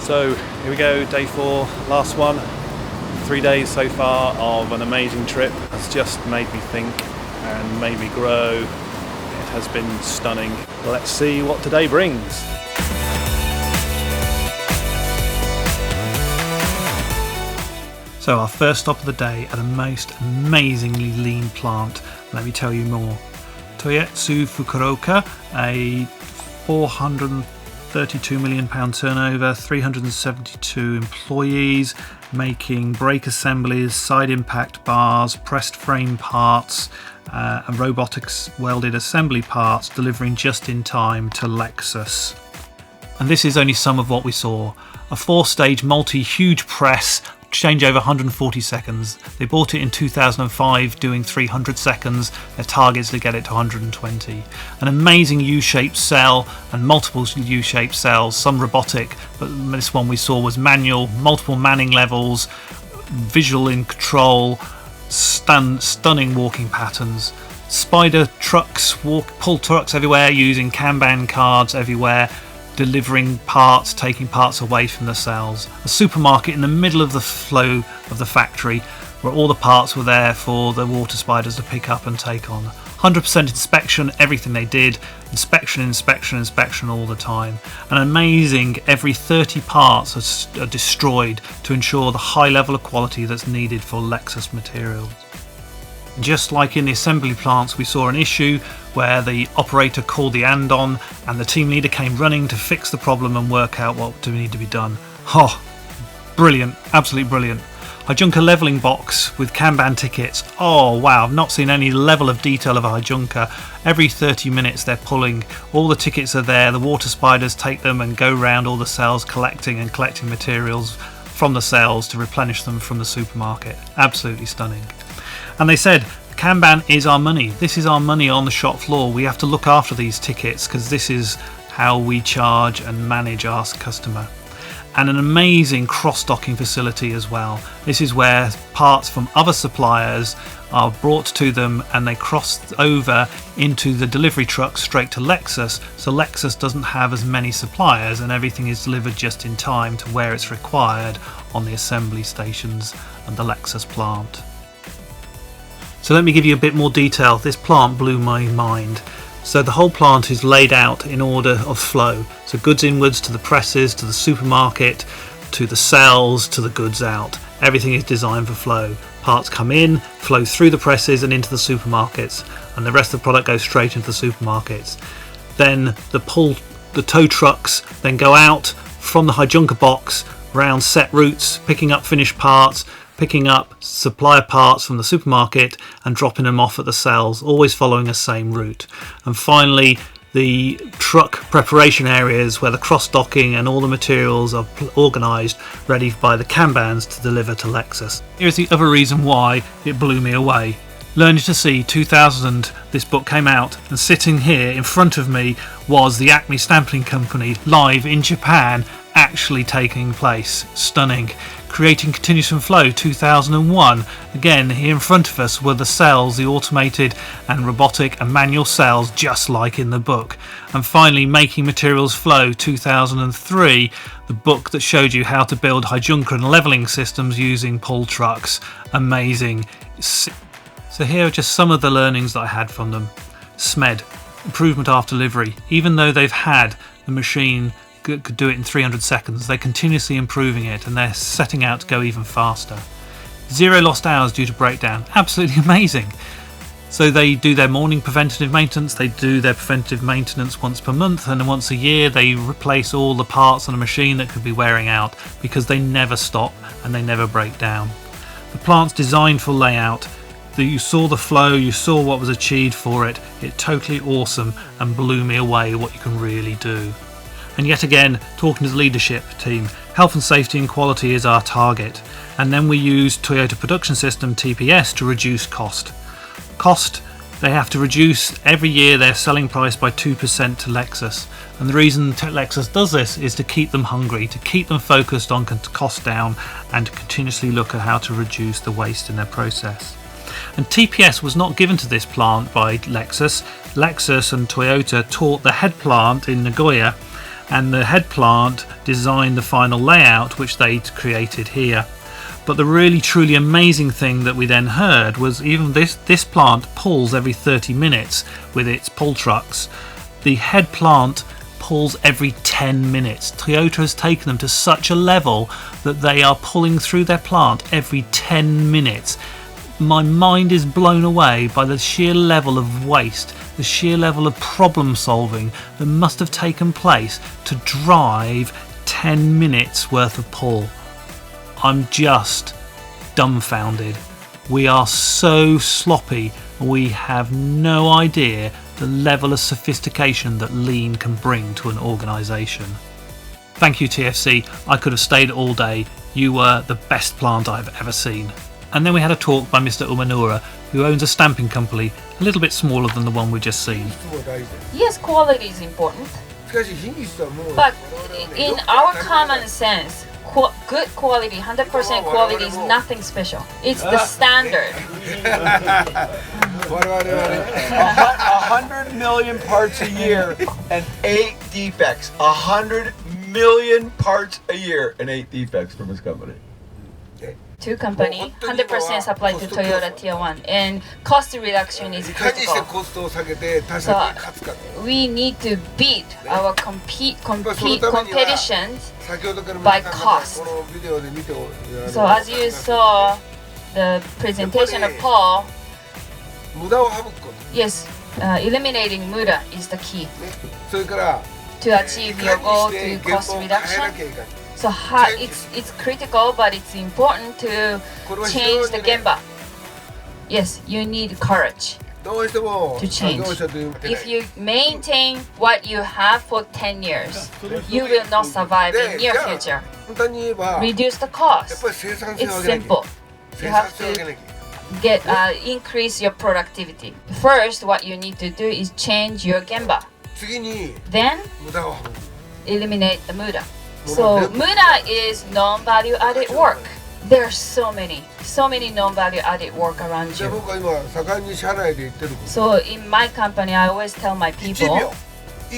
So here we go, day 4, last one. 3 days so far of an amazing trip. Has just made me think and made me grow. It has been stunning. Let's see what today brings. So our first stop of the day at a most amazingly lean plant. Let me tell you more. Toyotsu Fukuoka, a £432 million turnover, 372 employees, making brake assemblies, side impact bars, pressed frame parts, and robotics welded assembly parts, delivering just in time to Lexus. And this is only some of what we saw. A 4-stage multi-huge press, change over 140 seconds. They bought it in 2005 doing 300 seconds. Their target is to get it to 120. An amazing U-shaped cell and multiple U-shaped cells, some robotic, but this one we saw was manual, multiple manning levels, visual in control, stunning walking patterns. Spider trucks, pull trucks everywhere using Kanban cards everywhere, delivering parts, taking parts away from the cells. A supermarket in the middle of the flow of the factory where all the parts were there for the water spiders to pick up and take on. 100% inspection, everything they did. Inspection all the time. And amazing, every 30 parts are destroyed to ensure the high level of quality that's needed for Lexus materials. Just like in the assembly plants, we saw an issue where the operator called the andon and the team leader came running to fix the problem and work out what needed to be done. Oh, brilliant, absolutely brilliant. Hijunka leveling box with Kanban tickets. Oh wow, I've not seen any level of detail of a Hijunka. Every 30 minutes they're pulling, all the tickets are there, the water spiders take them and go around all the cells collecting materials from the cells to replenish them from the supermarket. Absolutely stunning. And they said, Kanban is our money. This is our money on the shop floor. We have to look after these tickets because this is how we charge and manage our customer. And an amazing cross-docking facility as well. This is where parts from other suppliers are brought to them and they cross over into the delivery truck straight to Lexus, so Lexus doesn't have as many suppliers and everything is delivered just in time to where it's required on the assembly stations and the Lexus plant. So let me give you a bit more detail. This plant blew my mind. So the whole plant is laid out in order of flow. So goods inwards to the presses, to the supermarket, to the cells, to the goods out. Everything is designed for flow. Parts come in, flow through the presses and into the supermarkets, and the rest of the product goes straight into the supermarkets. Then the tow trucks then go out from the Hijunka box round set routes, picking up finished parts, picking up supplier parts from the supermarket and dropping them off at the cells, always following a same route. And finally, the truck preparation areas where the cross-docking and all the materials are organised, ready by the Kanbans to deliver to Lexus. Here's the other reason why it blew me away. Learning to See 2000, this book came out, and sitting here in front of me was the Acme Stamping Company live in Japan, actually taking place. Stunning. Creating Continuous Flow 2001. Again, here in front of us were the cells, the automated and robotic and manual cells, just like in the book. And finally, Making Materials Flow 2003, the book that showed you how to build Hijunka and leveling systems using pull trucks. Amazing. So here are just some of the learnings that I had from them. SMED, improvement after delivery. Even though they've had the machine could do it in 300 seconds, they're continuously improving it and they're setting out to go even faster. 0 lost hours due to breakdown. Absolutely amazing. So they do their morning preventative maintenance, they do their preventative maintenance once per month, and then once a year they replace all the parts on a machine that could be wearing out because they never stop and they never break down. The plant's designed for layout. You saw the flow, you saw what was achieved for it. It's totally awesome and blew me away what you can really do. And yet again, talking to the leadership team, health and safety and quality is our target. And then we use Toyota Production System TPS to reduce cost. They have to reduce every year their selling price by 2% to Lexus. And the reason Lexus does this is to keep them hungry, to keep them focused on cost down and to continuously look at how to reduce the waste in their process. And TPS was not given to this plant by Lexus. Lexus and Toyota taught the head plant in Nagoya and the head plant designed the final layout which they created here. But the really truly amazing thing that we then heard was even this plant pulls every 30 minutes with its pull trucks. The head plant pulls every 10 minutes. Toyota has taken them to such a level that they are pulling through their plant every 10 minutes. My mind is blown away by the sheer level of waste, the sheer level of problem solving that must have taken place to drive 10 minutes worth of pull. I'm just dumbfounded. We are so sloppy, we have no idea the level of sophistication that lean can bring to an organisation. Thank you, TFC. I could have stayed all day. You were the best plant I've ever seen. And then we had a talk by Mr. Umanura, who owns a stamping company a little bit smaller than the one we just seen. Yes, quality is important. But in our common sense, good quality, 100% quality is nothing special. It's the standard. 100 million parts a year and 8 defects. 100 million parts a year and 8 defects from this company. Two company, 100% supply to Toyota Tier 1, and cost reduction is critical. So we need to beat our competitions by cost. So as you saw the presentation of Paul, yes, eliminating muda is the key to achieve your goal to cost reduction. So it's critical, but it's important to change the gemba. Yes, you need courage to change. If you maintain what you have for 10 years, you will not survive in near future. Reduce the cost. It's simple. You have to increase your productivity. First, what you need to do is change your gemba. Then eliminate the muda. So muda is non-value added work. There are so many non-value added work around you. So in my company, I always tell my people,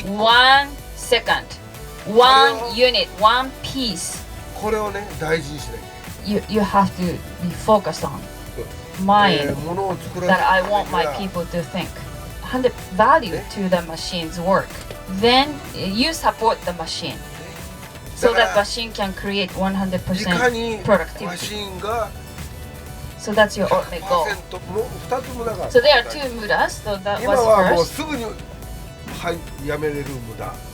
1 second, 1 unit, 1 piece, you have to be focused on. Mind that I want my people to think. 100 value to the machine's work. Then you support the machine. So that machine can create 100% productivity. So that's your ultimate goal. So there are 2 mudas. So that was first.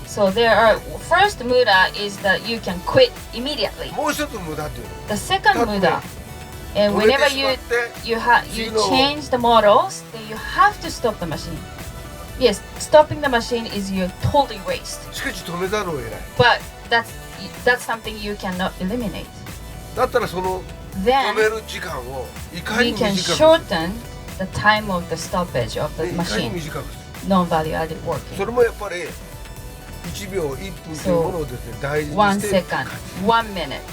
So there are first muda is that you can quit immediately. The second muda, and whenever you change the models, then you have to stop the machine. Yes, stopping the machine is your totally waste. But that's something you cannot eliminate. Then we can shorten the time of the stoppage of the machine. Non-value added working. So 1 second, 1 minute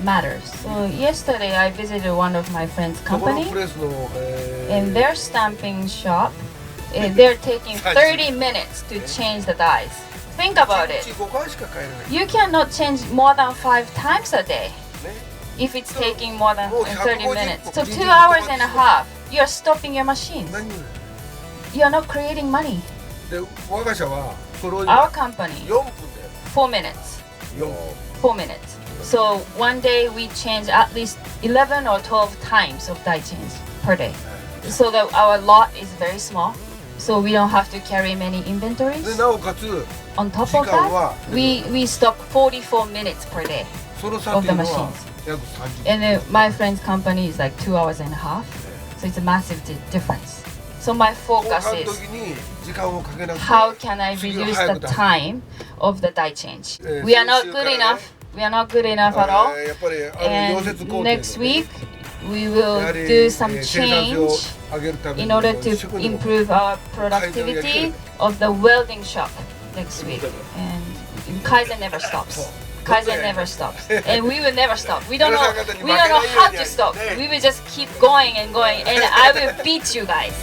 matters. So yesterday I visited one of my friend's company. In their stamping shop, they're taking 30 minutes to change the dies. Think about it. You cannot change more than 5 times a day if it's taking more than 30 minutes. So 2 hours and a half, you're stopping your machines. You're not creating money. Our company, 4 minutes. 4 minutes. So one day we change at least 11 or 12 times of die change per day. So that our lot is very small. So we don't have to carry many inventories. On top of that, we stop 44 minutes per day of the machines. And my friend's company is like 2 hours and a half. So it's a massive difference. So my focus is how can I reduce the time of the die change. We are not good enough. We are not good enough at all. And next week, we will do some change in order to improve our productivity of the welding shop next week. And Kaizen never stops. Kaizen never stops. And we will never stop. We don't know how to stop. We will just keep going and going, and I will beat you guys.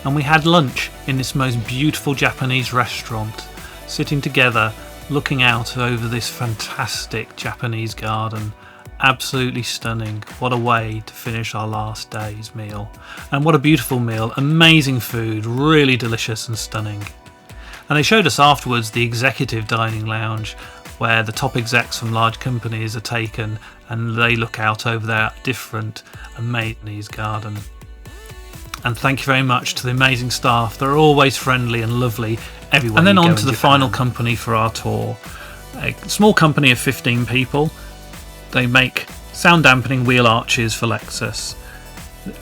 And we had lunch in this most beautiful Japanese restaurant. sitting together, looking out over this fantastic Japanese garden. Absolutely stunning. What a way to finish our last day's meal. And what a beautiful meal. Amazing food, really delicious and stunning. And they showed us afterwards the executive dining lounge, where the top execs from large companies are taken and they look out over their different amazing garden. And thank you very much to the amazing staff. They're always friendly and lovely everywhere. And then on to the final company for our tour. A small company of 15 people. They make sound dampening wheel arches for Lexus.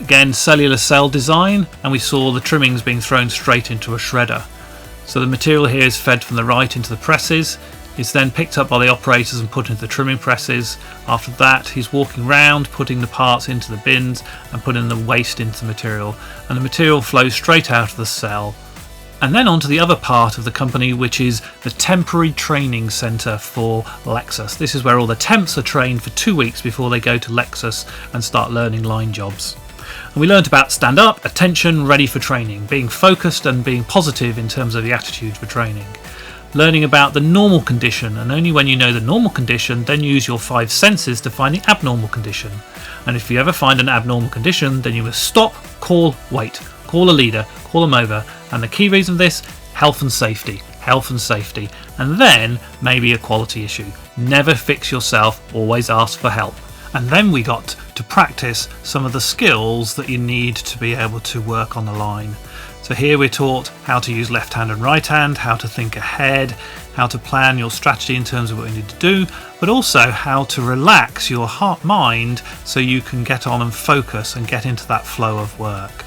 Again, cellular cell design, and we saw the trimmings being thrown straight into a shredder. So the material here is fed from the right into the presses. It's then picked up by the operators and put into the trimming presses. After that, he's walking around, putting the parts into the bins and putting the waste into the material. And the material flows straight out of the cell. And then on to the other part of the company, which is the temporary training centre for Lexus. This is where all the temps are trained for 2 weeks before they go to Lexus and start learning line jobs. And we learnt about stand up, attention, ready for training, being focused and being positive in terms of the attitude for training. Learning about the normal condition, and only when you know the normal condition, then use your 5 senses to find the abnormal condition. And if you ever find an abnormal condition, then you must stop, call, wait, call a leader, call them over. And the key reason for this, health and safety, and then maybe a quality issue. Never fix yourself, always ask for help. And then we got to practice some of the skills that you need to be able to work on the line. So here we're taught how to use left hand and right hand, how to think ahead, how to plan your strategy in terms of what you need to do, but also how to relax your mind so you can get on and focus and get into that flow of work.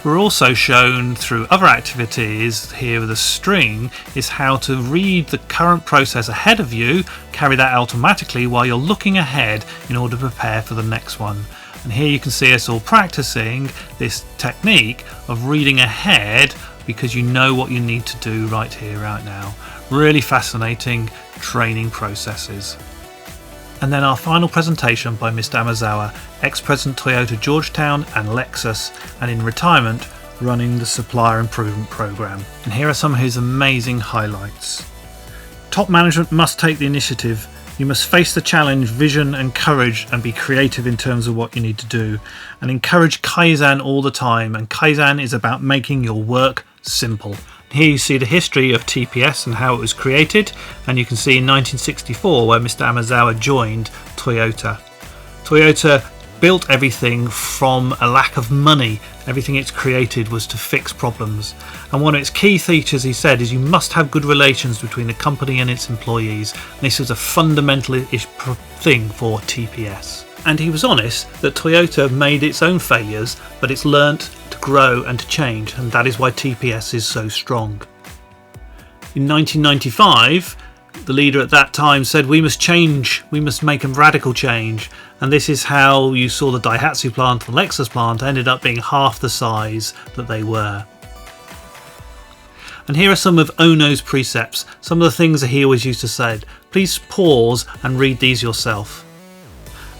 We're also shown through other activities here with a string is how to read the current process ahead of you, carry that automatically while you're looking ahead in order to prepare for the next one. And here you can see us all practicing this technique of reading ahead because you know what you need to do right here, right now. Really fascinating training processes. And then our final presentation by Mr. Amazawa, ex-president Toyota Georgetown and Lexus, and in retirement running the supplier improvement program. And here are some of his amazing highlights. Top management must take the initiative. You must face the challenge, vision and courage, and be creative in terms of what you need to do. And encourage Kaizen all the time. And Kaizen is about making your work simple. Here you see the history of TPS and how it was created, and you can see in 1964 where Mr. Amazawa joined Toyota. Toyota built everything from a lack of money. Everything it's created was to fix problems. And one of its key features, he said, is you must have good relations between the company and its employees. And this is a fundamental thing for TPS. And he was honest that Toyota made its own failures, but it's learnt to grow and to change, and that is why TPS is so strong. In 1995, the leader at that time said we must change, we must make a radical change, and this is how you saw the Daihatsu plant, the Lexus plant, ended up being half the size that they were. And here are some of Ono's precepts, some of the things that he always used to say. Please pause and read these yourself.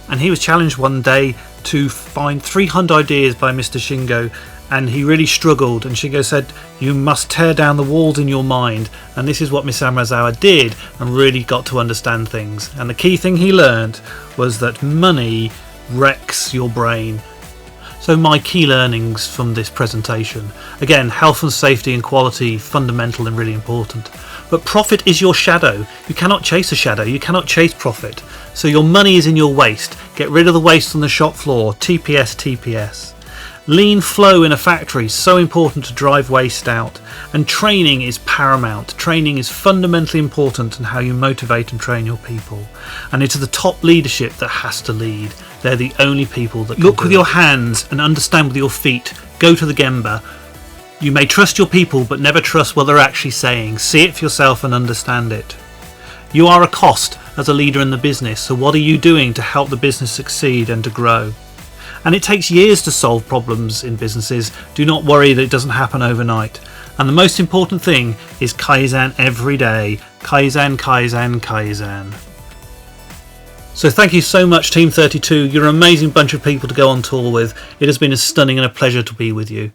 And he was challenged one day to find 300 ideas by Mr. Shingo, and he really struggled, and Shingo said you must tear down the walls in your mind, and this is what Mr. Amazawa did and really got to understand things. And the key thing he learned was that money wrecks your brain. So my key learnings from this presentation, again, health and safety and quality, fundamental and really important. But profit is your shadow. You cannot chase a shadow, you cannot chase profit. So your money is in your waste. Get rid of the waste on the shop floor, TPS, TPS. Lean flow in a factory, so important to drive waste out. And training is paramount. Training is fundamentally important in how you motivate and train your people. And it's the top leadership that has to lead. They're the only people that can look with your hands and understand with your feet. Go to the Gemba. You may trust your people, but never trust what they're actually saying. See it for yourself and understand it. You are a cost as a leader in the business, so what are you doing to help the business succeed and to grow? And it takes years to solve problems in businesses. Do not worry that it doesn't happen overnight. And the most important thing is Kaizen every day. Kaizen, Kaizen, Kaizen. So thank you so much, Team 32. You're an amazing bunch of people to go on tour with. It has been a stunning and a pleasure to be with you.